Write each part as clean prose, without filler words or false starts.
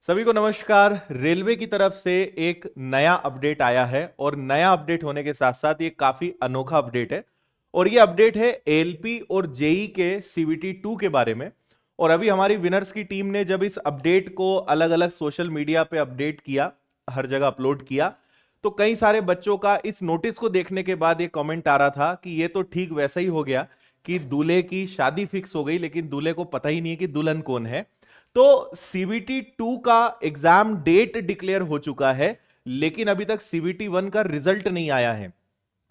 सभी को नमस्कार। रेलवे की तरफ से एक नया अपडेट आया है और नया अपडेट होने के साथ साथ ये काफी अनोखा अपडेट है। और ये अपडेट है एलपी और जेई के सीवीटी 2 के बारे में। और अभी हमारी विनर्स की टीम ने जब इस अपडेट को अलग अलग सोशल मीडिया पे अपडेट किया, हर जगह अपलोड किया, तो कई सारे बच्चों का इस नोटिस को देखने के बाद ये कमेंट आ रहा था कि ये तो ठीक वैसा ही हो गया कि दूल्हे की शादी फिक्स हो गई लेकिन दूल्हे को पता ही नहीं है कि दुल्हन कौन है। तो सीबीटी 2 का एग्जाम डेट डिक्लेयर हो चुका है, लेकिन अभी तक सीबीटी 1 का रिजल्ट नहीं आया है।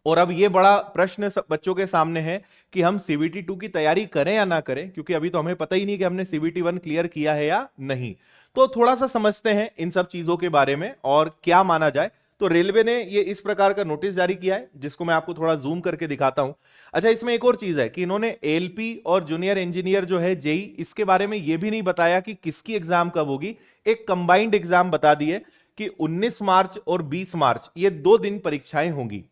और अब यह बड़ा प्रश्न सब बच्चों के सामने है कि हम सीबीटी 2 की तैयारी करें या ना करें, क्योंकि अभी तो हमें पता ही नहीं कि हमने सीबीटी 1 क्लियर किया है या नहीं। तो थोड़ा सा समझते हैं इन सब चीजों के बारे में और क्या माना जाए। तो रेलवे ने ये इस प्रकार का नोटिस जारी किया है, जिसको मैं आपको थोड़ा जूम करके दिखाता हूं। अच्छा, इसमें एक और चीज है कि इन्होंने एलपी और जूनियर इंजीनियर जो है जेई, इसके बारे में यह भी नहीं बताया कि किसकी एग्जाम कब होगी। एक कंबाइंड एग्जाम बता दिए कि 19 मार्च और 20 मार्च ये 2 दिन परीक्षाएं होंगी।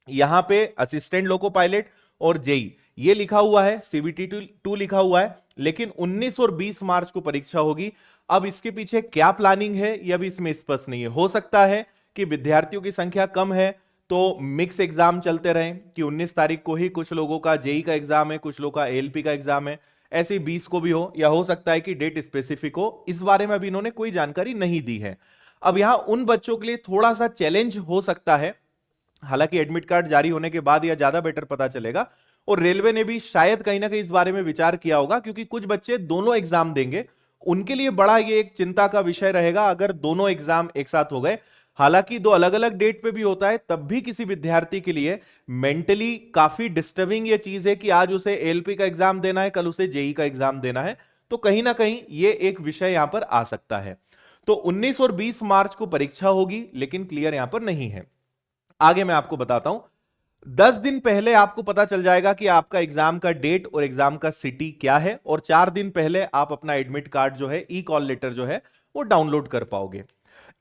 यहां पे असिस्टेंट लोको पायलट और जेई ये लिखा हुआ है, सीबीटी 2 लिखा हुआ है, लेकिन 19 और 20 मार्च को परीक्षा होगी। अब इसके पीछे क्या प्लानिंग है यह भी इसमें स्पष्ट नहीं है। हो सकता है कि विद्यार्थियों की संख्या कम है तो मिक्स एग्जाम चलते रहें कि 19 तारीख को ही कुछ लोगों का जेई का एग्जाम है, कुछ लोगों का एएलपी का एग्जाम है, ऐसे 20 को भी हो, या हो सकता है कि डेट स्पेसिफिक हो। इस बारे में अभी इन्होंने कोई जानकारी नहीं दी है। अब यहां उन बच्चों के लिए थोड़ा सा चैलेंज हो सकता है, हालांकि एडमिट कार्ड जारी होने के बाद यह ज्यादा बेटर पता चलेगा। और रेलवे ने भी शायद कहीं ना कहीं इस बारे में विचार किया होगा, क्योंकि कुछ बच्चे दोनों एग्जाम देंगे, उनके लिए बड़ा ये एक चिंता का विषय रहेगा अगर दोनों एग्जाम एक साथ हो गए। हालांकि दो अलग अलग डेट पे भी होता है, तब भी किसी विद्यार्थी के लिए मेंटली काफी डिस्टर्बिंग ये चीज है कि आज उसे एलपी का एग्जाम देना है, कल उसे जेई का एग्जाम देना है। तो कहीं ना कहीं ये एक विषय यहां पर आ सकता है। तो 19 और 20 मार्च को परीक्षा होगी, लेकिन क्लियर यहां पर नहीं है। आगे मैं आपको बताता हूं। 10 दिन पहले आपको पता चल जाएगा कि आपका एग्जाम का डेट और एग्जाम का सिटी क्या है, और 4 दिन पहले आप अपना एडमिट कार्ड जो है, ई कॉल लेटर जो है, वो डाउनलोड कर पाओगे।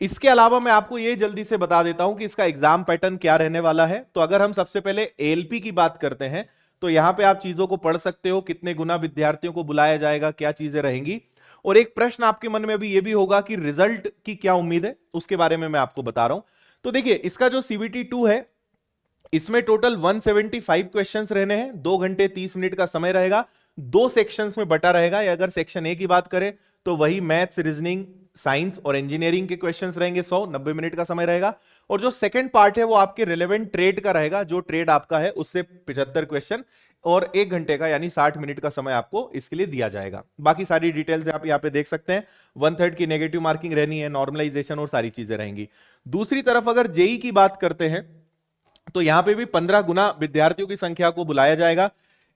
इसके अलावा मैं आपको ये जल्दी से बता देता हूं कि इसका एग्जाम पैटर्न क्या रहने वाला है। तो अगर हम सबसे पहले एएलपी की बात करते हैं, तो यहां पे आप चीजों को पढ़ सकते हो, कितने गुना विद्यार्थियों को बुलाया जाएगा, क्या चीजें रहेंगी। और एक प्रश्न आपके मन में अभी यह भी होगा कि रिजल्ट की क्या उम्मीद है, उसके बारे में मैं आपको बता रहा हूं। तो देखिए, इसका जो सीबीटी 2 है, इसमें टोटल 175 क्वेश्चंस रहने हैं, 2 घंटे 30 मिनट का समय रहेगा, 2 सेक्शंस में बटा रहेगा। या अगर सेक्शन ए की बात करें तो वही मैथ्स, रीजनिंग, साइंस और इंजीनियरिंग के क्वेश्चंस रहेंगे, 90 मिनट का समय रहेगा। और जो सेकंड पार्ट है वो आपके रिलेवेंट ट्रेड का रहेगा, जो ट्रेड आपका है उससे 75 क्वेश्चन, और 1 घंटे का यानी 60 मिनट का समय आपको इसके लिए दिया जाएगा। बाकी सारी डिटेल्स आप यहाँ पे देख सकते हैं। 1/3 की नेगेटिव मार्किंग रहनी है, नॉर्मलाइजेशन और सारी चीजें रहेंगी। दूसरी तरफ अगर जेई की बात करते हैं, तो यहां पे भी 15 गुना विद्यार्थियों की संख्या को बुलाया जाएगा।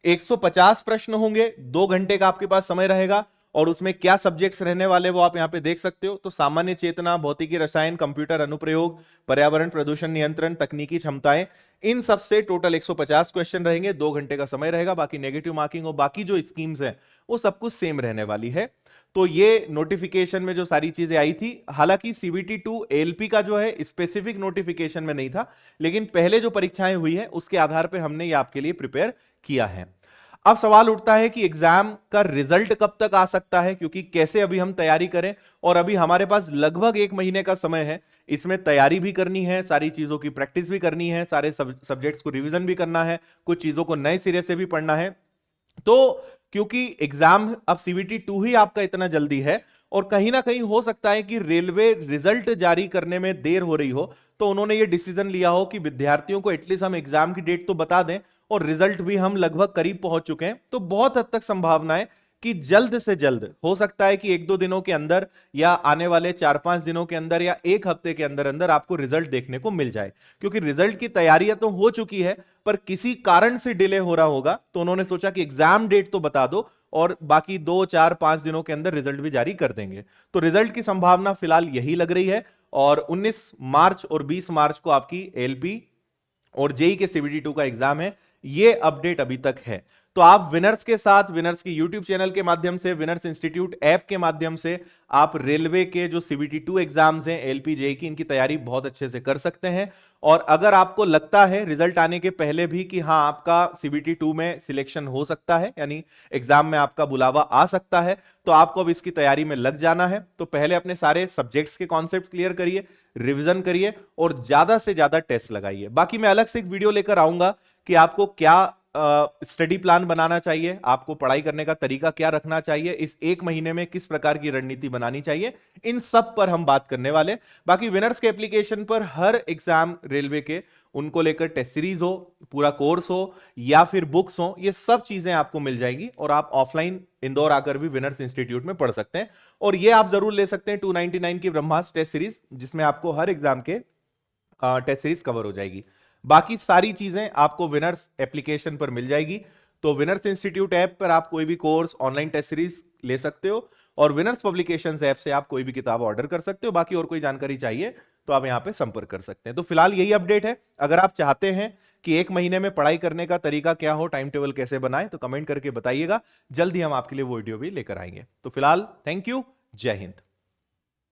150 प्रश्न होंगे, 2 घंटे का आपके पास समय रहेगा। और उसमें क्या सब्जेक्ट्स रहने वाले वो आप यहां पे देख सकते हो। तो सामान्य चेतना, भौतिकी, रसायन, कंप्यूटर अनुप्रयोग, पर्यावरण, प्रदूषण नियंत्रण, तकनीकी क्षमताएं, इन सब से टोटल 150 क्वेश्चन रहेंगे, 2 घंटे का समय रहेगा। बाकी नेगेटिव मार्किंग और बाकी जो स्कीम्स हैं वो सब कुछ सेम रहने वाली है। तो ये नोटिफिकेशन में जो सारी चीजें आई थी, हालांकि सीबीटी 2 एलपी का जो है स्पेसिफिक नोटिफिकेशन में नहीं था, लेकिन पहले जो परीक्षाएं हुई है उसके आधार पर हमने ये आपके लिए प्रिपेयर किया है। अब सवाल उठता है कि एग्जाम का रिजल्ट कब तक आ सकता है, क्योंकि कैसे अभी हम तैयारी करें। और अभी हमारे पास लगभग 1 महीने का समय है, इसमें तैयारी भी करनी है, सारी चीजों की प्रैक्टिस भी करनी है, सारे सब्जेक्ट्स को रिवीजन भी करना है, कुछ चीजों को नए सिरे से भी पढ़ना है। तो क्योंकि एग्जाम अब सीबीटी 2 ही आपका इतना जल्दी है, और कहीं ना कहीं हो सकता है कि रेलवे रिजल्ट जारी करने में देर हो रही हो, तो उन्होंने ये डिसीजन लिया हो कि विद्यार्थियों को एटलीस्ट हम एग्जाम की डेट तो बता दें, और रिजल्ट भी हम लगभग करीब पहुंच चुके हैं। तो बहुत हद तक संभावना है कि जल्द से जल्द, हो सकता है कि 1-2 दिनों के अंदर, या आने वाले 4-5 दिनों के अंदर, या 1 हफ्ते के अंदर अंदर आपको रिजल्ट देखने को मिल जाए। क्योंकि रिजल्ट की तैयारियां तो हो चुकी है, पर किसी कारण से डिले हो रहा होगा, तो उन्होंने सोचा कि एग्जाम डेट तो बता दो, और बाकी 2-4-5 दिनों के अंदर रिजल्ट भी जारी कर देंगे। तो रिजल्ट की संभावना फिलहाल यही लग रही है। और 19 मार्च और 20 मार्च को आपकी एलपी और जेई के सीबीटी 2 का एग्जाम है, ये अपडेट अभी तक है। तो आप विनर्स के साथ, विनर्स की यूट्यूब चैनल के माध्यम से, विनर्स इंस्टीट्यूट ऐप के माध्यम से आप रेलवे के जो सीबीटी 2 एग्जाम्स हैं एलपी जेई की, इनकी तैयारी बहुत अच्छे से कर सकते हैं। और अगर आपको लगता है रिजल्ट आने के पहले भी कि हां आपका सीबीटी 2 में सिलेक्शन हो सकता है, यानी एग्जाम में आपका बुलावा आ सकता है, तो आपको अब इसकी तैयारी में लग जाना है। तो पहले अपने सारे सब्जेक्ट्स के कॉन्सेप्ट क्लियर करिए, रिवीजन करिए और ज्यादा से ज्यादा टेस्ट लगाइए। बाकी मैं अलग से एक वीडियो लेकर आऊंगा कि आपको क्या स्टडी प्लान बनाना चाहिए, आपको पढ़ाई करने का तरीका क्या रखना चाहिए, इस एक महीने में किस प्रकार की रणनीति बनानी चाहिए, इन सब पर हम बात करने वाले। बाकी विनर्स के एप्लीकेशन पर हर एग्जाम रेलवे के, उनको लेकर टेस्ट सीरीज हो, पूरा कोर्स हो या फिर बुक्स हो, ये सब चीजें आपको मिल जाएगी और आप ऑफलाइन इंदौर आकर भी विनर्स इंस्टीट्यूट में पढ़ सकते हैं। और ये आप जरूर ले सकते हैं 299 की ब्रह्मास्त्र टेस्ट सीरीज, जिसमें आपको हर एग्जाम के टेस्ट सीरीज कवर हो जाएगी। बाकी सारी चीजें आपको विनर्स एप्लीकेशन पर मिल जाएगी। तो विनर्स इंस्टीट्यूट ऐप पर आप कोई भी कोर्स, ऑनलाइन टेस्ट सीरीज ले सकते हो और विनर्स पब्लिकेशंस ऐप से आप कोई भी किताब ऑर्डर कर सकते हो। बाकी और कोई जानकारी चाहिए तो आप यहां पे संपर्क कर सकते हैं। तो फिलहाल यही अपडेट है। अगर आप चाहते हैं कि एक महीने में पढ़ाई करने का तरीका क्या हो, टाइम टेबल कैसे बनाएं, तो कमेंट करके बताइएगा। जल्दी हम आपके लिए वो वीडियो भी लेकर आएंगे। तो फिलहाल थैंक यू, जय हिंद।